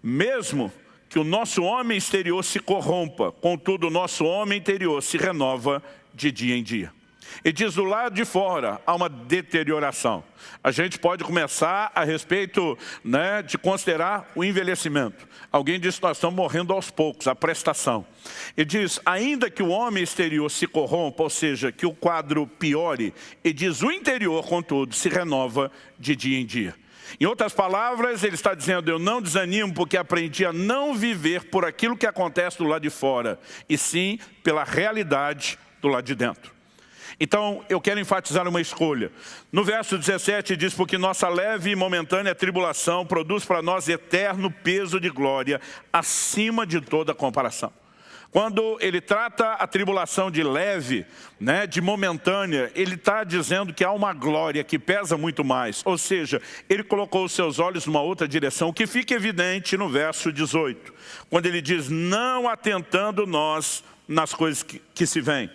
Mesmo que o nosso homem exterior se corrompa, contudo o nosso homem interior se renova de dia em dia. E diz, do lado de fora há uma deterioração. A gente pode começar a respeito, de considerar o envelhecimento. Alguém diz que nós estamos morrendo aos poucos, a prestação. E diz, ainda que o homem exterior se corrompa, ou seja, que o quadro piore, e diz, o interior, contudo, se renova de dia em dia. Em outras palavras, ele está dizendo, eu não desanimo porque aprendi a não viver por aquilo que acontece do lado de fora, e sim pela realidade do lado de dentro. Então, eu quero enfatizar uma escolha. No verso 17 diz, porque nossa leve e momentânea tribulação produz para nós eterno peso de glória, acima de toda comparação. Quando ele trata a tribulação de leve, de momentânea, ele está dizendo que há uma glória que pesa muito mais. Ou seja, ele colocou os seus olhos numa outra direção, o que fica evidente no verso 18. Quando ele diz, não atentando nós nas coisas que se veem,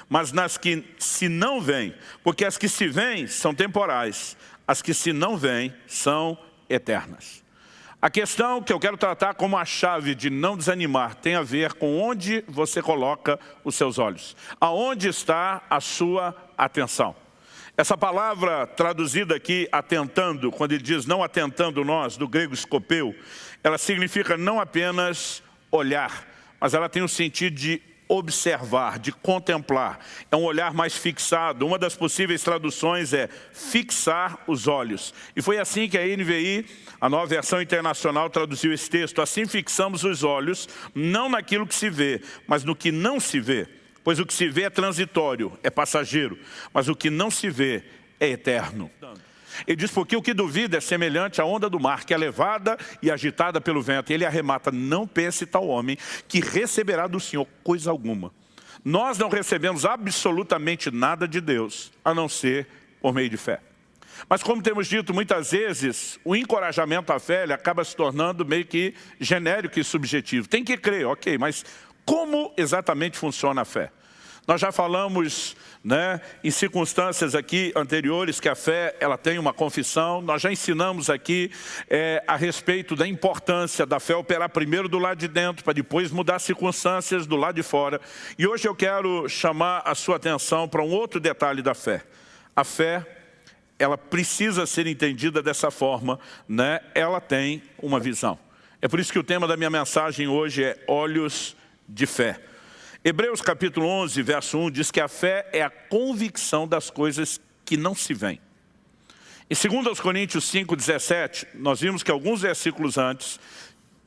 mas nas que se não veem, porque as que se veem são temporais, as que se não veem são eternas. A questão que eu quero tratar como a chave de não desanimar tem a ver com onde você coloca os seus olhos. Aonde está a sua atenção? Essa palavra traduzida aqui, atentando, quando ele diz não atentando nós, do grego escopeu, ela significa não apenas olhar, mas ela tem o sentido de observar, de contemplar. É um olhar mais fixado. Uma das possíveis traduções é fixar os olhos. E foi assim que a NVI, a Nova Versão Internacional, traduziu esse texto. Assim fixamos os olhos, não naquilo que se vê, mas no que não se vê. Pois o que se vê é transitório, é passageiro, mas o que não se vê é eterno. Ele diz, porque o que duvida é semelhante à onda do mar, que é levada e agitada pelo vento. E ele arremata, não pense tal homem que receberá do Senhor coisa alguma. Nós não recebemos absolutamente nada de Deus, a não ser por meio de fé. Mas como temos dito muitas vezes, o encorajamento à fé ele acaba se tornando meio que genérico e subjetivo. Tem que crer, ok, mas como exatamente funciona a fé? Nós já falamos em circunstâncias aqui anteriores que a fé ela tem uma confissão. Nós já ensinamos aqui a respeito da importância da fé operar primeiro do lado de dentro, para depois mudar as circunstâncias do lado de fora. E hoje eu quero chamar a sua atenção para um outro detalhe da fé. A fé, ela precisa ser entendida dessa forma, ela tem uma visão. É por isso que o tema da minha mensagem hoje é olhos de fé. Hebreus capítulo 11, verso 1, diz que a fé é a convicção das coisas que não se veem. Em 2 Coríntios 5, 17, nós vimos que alguns versículos antes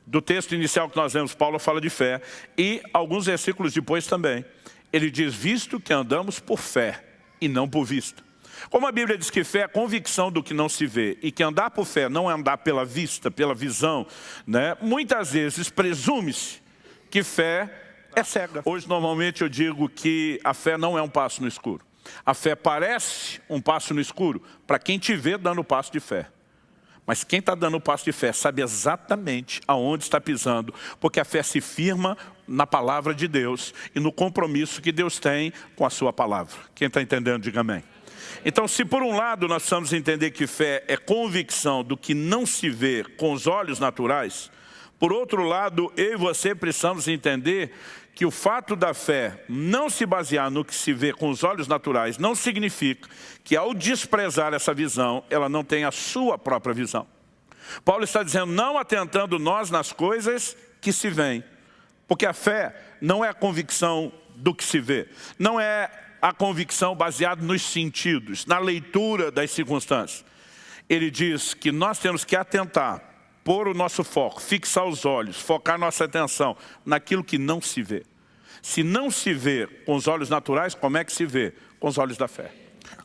do texto inicial que nós lemos, Paulo fala de fé, e alguns versículos depois também. Ele diz, visto que andamos por fé e não por vista. Como a Bíblia diz que fé é a convicção do que não se vê, e que andar por fé não é andar pela vista, pela visão, muitas vezes presume-se que fé é cega. Hoje, normalmente, eu digo que a fé não é um passo no escuro. A fé parece um passo no escuro para quem te vê dando o passo de fé. Mas quem está dando o passo de fé sabe exatamente aonde está pisando, porque a fé se firma na palavra de Deus e no compromisso que Deus tem com a sua palavra. Quem está entendendo, diga amém. Então, se por um lado nós precisamos entender que fé é convicção do que não se vê com os olhos naturais, por outro lado, eu e você precisamos entender que o fato da fé não se basear no que se vê com os olhos naturais não significa que ao desprezar essa visão, ela não tem a sua própria visão. Paulo está dizendo, não atentando nós nas coisas que se veem. Porque a fé não é a convicção do que se vê. Não é a convicção baseada nos sentidos, na leitura das circunstâncias. Ele diz que nós temos que atentar, pôr o nosso foco, fixar os olhos, focar nossa atenção naquilo que não se vê. Se não se vê com os olhos naturais, como é que se vê? Com os olhos da fé.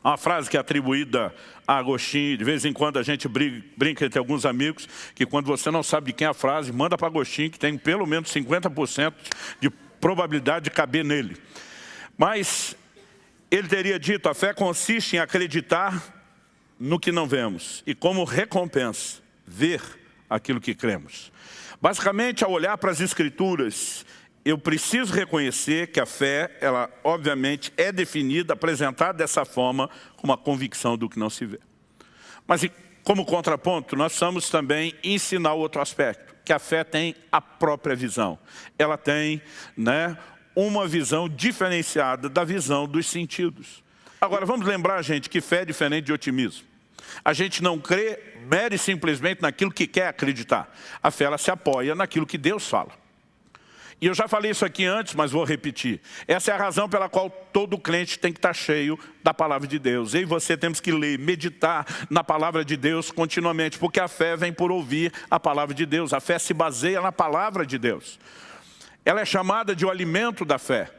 Há uma frase que é atribuída a Agostinho, de vez em quando a gente brinca entre alguns amigos, que quando você não sabe de quem é a frase, manda para Agostinho, que tem pelo menos 50% de probabilidade de caber nele. Mas ele teria dito, a fé consiste em acreditar no que não vemos, e como recompensa, ver aquilo que cremos. Basicamente, ao olhar para as Escrituras, eu preciso reconhecer que a fé, ela obviamente é definida, apresentada dessa forma, como a convicção do que não se vê. Mas como contraponto, nós precisamos também ensinar outro aspecto. que a fé tem a própria visão. Ela tem, né, uma visão diferenciada da visão dos sentidos. Agora, vamos lembrar, gente, que fé é diferente de otimismo. A gente não crê mere e simplesmente naquilo que quer acreditar. A fé, ela se apoia naquilo que Deus fala. E eu já falei isso aqui antes, mas vou repetir. Essa é a razão pela qual todo crente tem que estar cheio da palavra de Deus. Eu e você temos que ler, meditar na palavra de Deus continuamente, porque a fé vem por ouvir a palavra de Deus. A fé se baseia na palavra de Deus. Ela é chamada de o alimento da fé.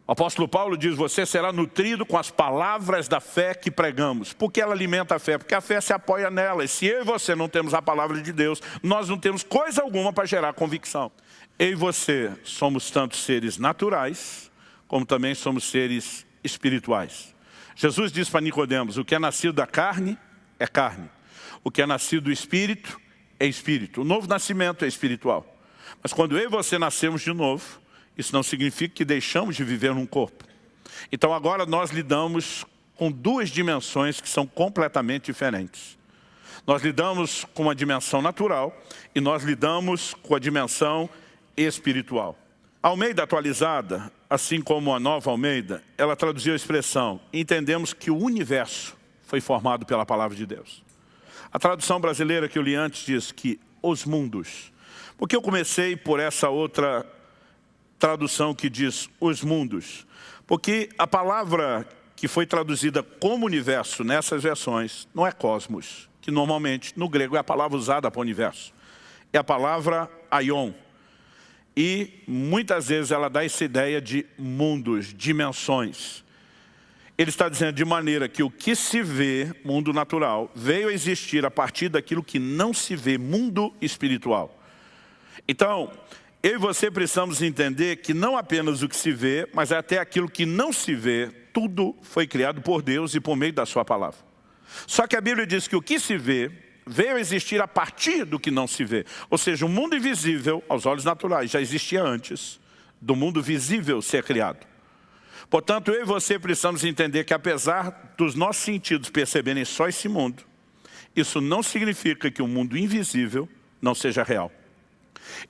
O apóstolo Paulo diz, você será nutrido com as palavras da fé que pregamos. Por que ela alimenta a fé? Porque a fé se apoia nela. E se eu e você não temos a palavra de Deus, nós não temos coisa alguma para gerar convicção. Eu e você somos tanto seres naturais, como também somos seres espirituais. Jesus diz para Nicodemos, o que é nascido da carne é carne. O que é nascido do espírito é espírito. O novo nascimento é espiritual. Mas quando eu e você nascemos de novo, isso não significa que deixamos de viver num corpo. Então agora nós lidamos com duas dimensões que são completamente diferentes. Nós lidamos com a dimensão natural e nós lidamos com a dimensão espiritual. A Almeida atualizada, assim como a Nova Almeida, ela traduziu a expressão, entendemos que o universo foi formado pela palavra de Deus. A tradução brasileira que eu li antes diz que os mundos. Porque eu comecei por essa outra tradução que diz os mundos, porque a palavra que foi traduzida como universo nessas versões não é cosmos, que normalmente no grego é a palavra usada para o universo, é a palavra aion, e muitas vezes ela dá essa ideia de mundos, dimensões. Ele está dizendo de maneira que o que se vê, mundo natural, veio a existir a partir daquilo que não se vê, mundo espiritual. Então, eu e você precisamos entender que não apenas o que se vê, mas até aquilo que não se vê, tudo foi criado por Deus e por meio da sua palavra. Só que a Bíblia diz que o que se vê, veio a existir a partir do que não se vê. Ou seja, o mundo invisível, aos olhos naturais, já existia antes do mundo visível ser criado. Portanto, eu e você precisamos entender que apesar dos nossos sentidos perceberem só esse mundo, isso não significa que o mundo invisível não seja real.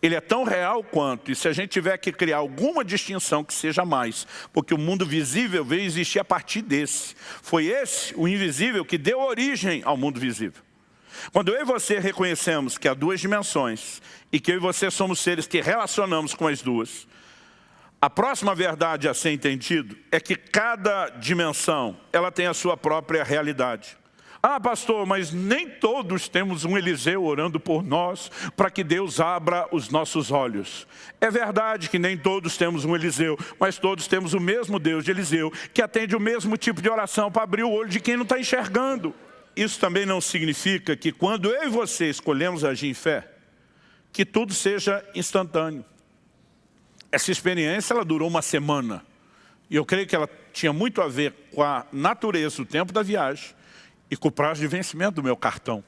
Ele é tão real quanto, e se a gente tiver que criar alguma distinção que seja mais, porque o mundo visível veio existir a partir desse. Foi esse, o invisível, que deu origem ao mundo visível. Quando eu e você reconhecemos que há duas dimensões, e que eu e você somos seres que relacionamos com as duas, a próxima verdade a ser entendido é que cada dimensão, ela tem a sua própria realidade. Ah, pastor, mas nem todos temos um Eliseu orando por nós para que Deus abra os nossos olhos. É verdade que nem todos temos um Eliseu, mas todos temos o mesmo Deus de Eliseu, que atende o mesmo tipo de oração para abrir o olho de quem não está enxergando. Isso também não significa que quando eu e você escolhemos agir em fé, que tudo seja instantâneo. Essa experiência, ela durou uma semana. E eu creio que ela tinha muito a ver com a natureza, o tempo da viagem, e com o prazo de vencimento do meu cartão.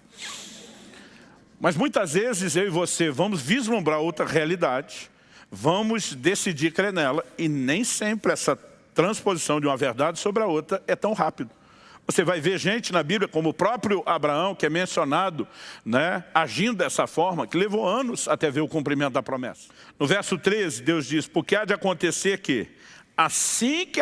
Mas muitas vezes eu e você vamos vislumbrar outra realidade, vamos decidir crer nela, e nem sempre essa transposição de uma verdade sobre a outra é tão rápido. Você vai ver gente na Bíblia, como o próprio Abraão, que é mencionado, né, agindo dessa forma, que levou anos até ver o cumprimento da promessa. No verso 13, Deus diz, porque há de acontecer que, assim que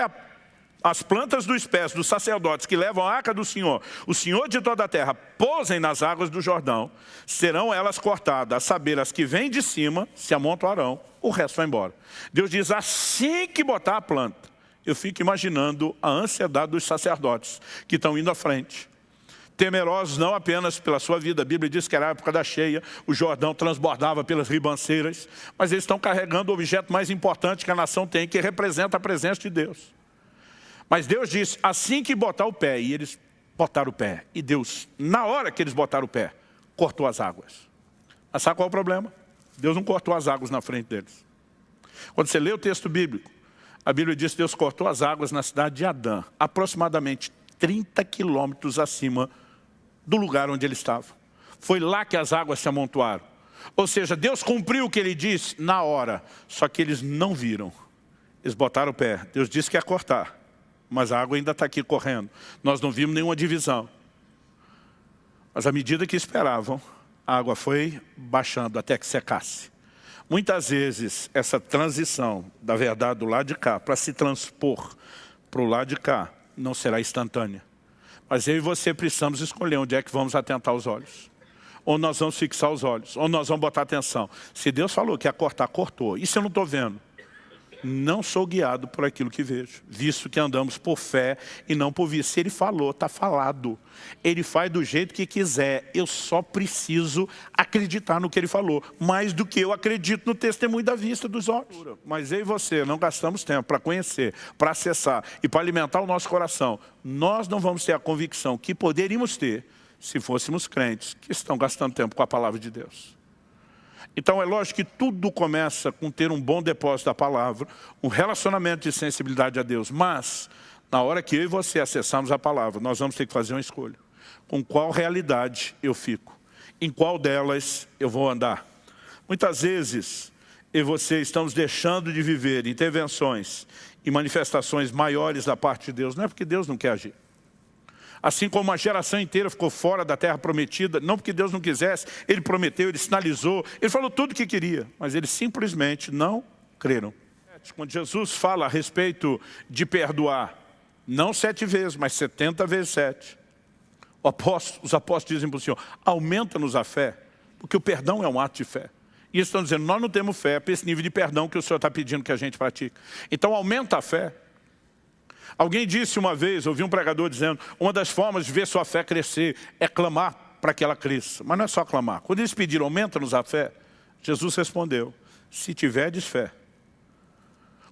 as plantas dos pés dos sacerdotes que levam a arca do Senhor, o Senhor de toda a terra, pousem nas águas do Jordão, serão elas cortadas, a saber, as que vêm de cima se amontoarão, o resto vai embora. Deus diz, assim que botar a planta, eu fico imaginando a ansiedade dos sacerdotes que estão indo à frente. Temerosos não apenas pela sua vida, a Bíblia diz que era a época da cheia, o Jordão transbordava pelas ribanceiras, mas eles estão carregando o objeto mais importante que a nação tem, que representa a presença de Deus. Mas Deus disse, assim que botar o pé, e eles botaram o pé, e Deus, na hora que eles botaram o pé, cortou as águas. Mas sabe qual é o problema? Deus não cortou as águas na frente deles. Quando você lê o texto bíblico, a Bíblia diz que Deus cortou as águas na cidade de Adã, aproximadamente 30 quilômetros acima do lugar onde ele estava. Foi lá que as águas se amontoaram. Ou seja, Deus cumpriu o que ele disse na hora, só que eles não viram. Eles botaram o pé. Deus disse que ia cortar, mas a água ainda está aqui correndo. Nós não vimos nenhuma divisão. Mas à medida que esperavam, a água foi baixando até que secasse. Muitas vezes, essa transição da verdade do lado de cá para se transpor para o lado de cá não será instantânea. Mas eu e você precisamos escolher onde é que vamos atentar os olhos. Onde nós vamos fixar os olhos, onde nós vamos botar atenção. Se Deus falou que ia cortar, cortou. Isso eu não estou vendo. Não sou guiado por aquilo que vejo, visto que andamos por fé e não por vista. Se Ele falou, está falado. Ele faz do jeito que quiser. Eu só preciso acreditar no que Ele falou, mais do que eu acredito no testemunho da vista dos olhos. Mas eu e você não gastamos tempo para conhecer, para acessar e para alimentar o nosso coração. Nós não vamos ter a convicção que poderíamos ter se fôssemos crentes que estão gastando tempo com a palavra de Deus. Então é lógico que tudo começa com ter um bom depósito da palavra, um relacionamento de sensibilidade a Deus. Mas, na hora que eu e você acessarmos a palavra, nós vamos ter que fazer uma escolha. Com qual realidade eu fico? Em qual delas eu vou andar? Muitas vezes, eu e você estamos deixando de viver intervenções e manifestações maiores da parte de Deus. Não é porque Deus não quer agir. Assim como uma geração inteira ficou fora da terra prometida, não porque Deus não quisesse, Ele prometeu, Ele sinalizou, Ele falou tudo o que queria, mas eles simplesmente não creram. Quando Jesus fala a respeito de perdoar, não 7 vezes, mas 70 vezes 7, os apóstolos dizem para o Senhor, aumenta-nos a fé, porque o perdão é um ato de fé. E eles estão dizendo, nós não temos fé para esse nível de perdão que o Senhor está pedindo que a gente pratique. Então aumenta a fé. Alguém disse uma vez, ouvi um pregador dizendo, uma das formas de ver sua fé crescer é clamar para que ela cresça. Mas não é só clamar. Quando eles pediram, aumenta-nos a fé, Jesus respondeu, se tiverdes fé,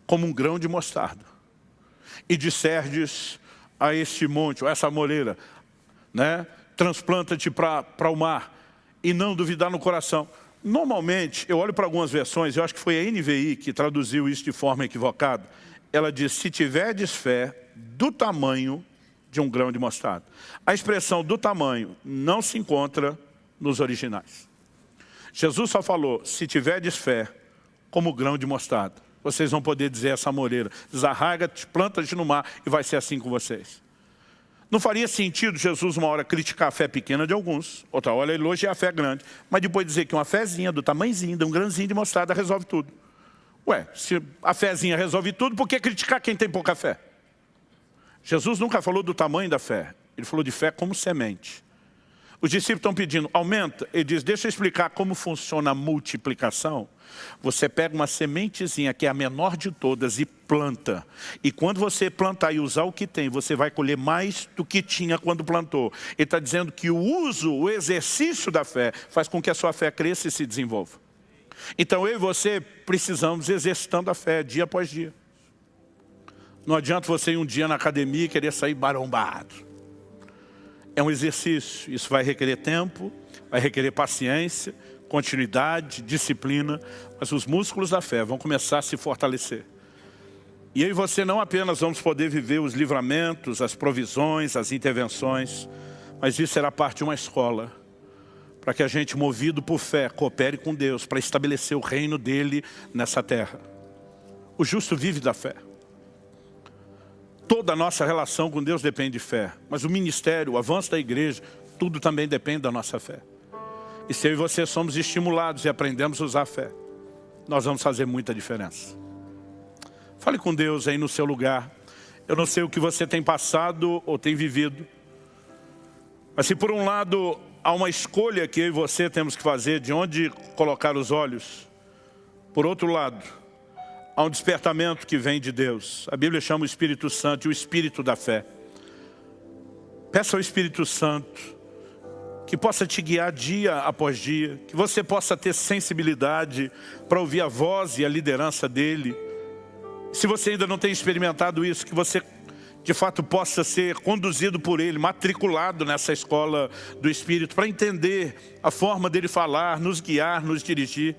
como um grão de mostarda, e disserdes a este monte, ou essa moreira, né, transplanta-te para o mar, e não duvidar no coração. Normalmente, eu olho para algumas versões, eu acho que foi a NVI que traduziu isso de forma equivocada, ela diz, se tiverdes fé do tamanho de um grão de mostarda. A expressão do tamanho não se encontra nos originais. Jesus só falou, se tiverdes fé como grão de mostarda, vocês vão poder dizer essa moreira, desarraiga-te, planta-te no mar e vai ser assim com vocês. Não faria sentido Jesus uma hora criticar a fé pequena de alguns, outra hora elogiar a fé grande, mas depois dizer que uma fézinha do tamanhozinho, de um grãozinho de mostarda resolve tudo. Ué, se a fézinha resolve tudo, por que criticar quem tem pouca fé? Jesus nunca falou do tamanho da fé. Ele falou de fé como semente. Os discípulos estão pedindo, aumenta. Ele diz, deixa eu explicar como funciona a multiplicação. Você pega uma sementezinha, que é a menor de todas, e planta. E quando você plantar e usar o que tem, você vai colher mais do que tinha quando plantou. Ele está dizendo que o uso, o exercício da fé, faz com que a sua fé cresça e se desenvolva. Então eu e você precisamos exercitando a fé dia após dia. Não adianta você ir um dia na academia e querer sair marombado. É um exercício, isso vai requerer tempo, vai requerer paciência, continuidade, disciplina, mas os músculos da fé vão começar a se fortalecer. E eu e você não apenas vamos poder viver os livramentos, as provisões, as intervenções, mas isso será parte de uma escola, para que a gente, movido por fé, coopere com Deus, para estabelecer o reino dele nessa terra. O justo vive da fé. Toda a nossa relação com Deus depende de fé, mas o ministério, o avanço da igreja, tudo também depende da nossa fé. E se eu e você somos estimulados e aprendemos a usar a fé, nós vamos fazer muita diferença. Fale com Deus aí no seu lugar. Eu não sei o que você tem passado ou tem vivido, mas se por um lado há uma escolha que eu e você temos que fazer de onde colocar os olhos, por outro lado, há um despertamento que vem de Deus. A Bíblia chama o Espírito Santo, o Espírito da fé. Peça ao Espírito Santo que possa te guiar dia após dia, que você possa ter sensibilidade para ouvir a voz e a liderança dEle. Se você ainda não tem experimentado isso, que você de fato possa ser conduzido por Ele, matriculado nessa escola do Espírito, para entender a forma dEle falar, nos guiar, nos dirigir.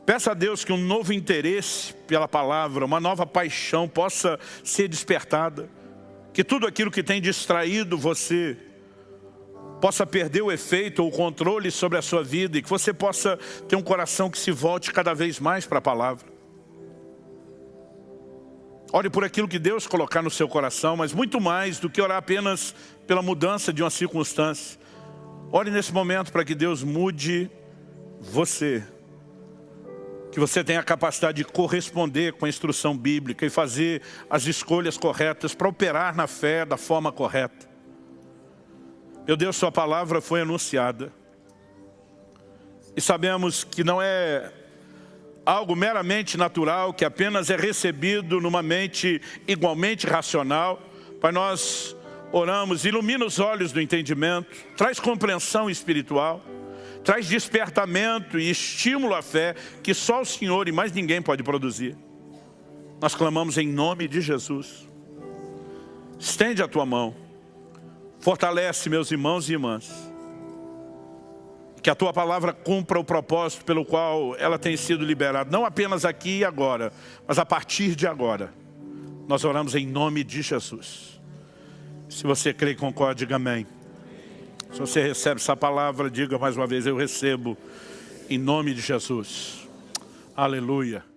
Peça a Deus que um novo interesse pela palavra, uma nova paixão possa ser despertada. Que tudo aquilo que tem distraído você possa perder o efeito ou o controle sobre a sua vida e que você possa ter um coração que se volte cada vez mais para a palavra. Ore por aquilo que Deus colocar no seu coração, mas muito mais do que orar apenas pela mudança de uma circunstância. Ore nesse momento para que Deus mude você. Que você tenha a capacidade de corresponder com a instrução bíblica e fazer as escolhas corretas para operar na fé da forma correta. Meu Deus, sua palavra foi anunciada. E sabemos que não é algo meramente natural, que apenas é recebido numa mente igualmente racional. Pai, nós oramos, ilumina os olhos do entendimento, traz compreensão espiritual, traz despertamento e estímulo à fé que só o Senhor e mais ninguém pode produzir. Nós clamamos em nome de Jesus. Estende a tua mão. Fortalece meus irmãos e irmãs. Que a tua palavra cumpra o propósito pelo qual ela tem sido liberada. Não apenas aqui e agora, mas a partir de agora. Nós oramos em nome de Jesus. Se você crê e concorda, diga amém. Se você recebe essa palavra, diga mais uma vez, eu recebo em nome de Jesus. Aleluia.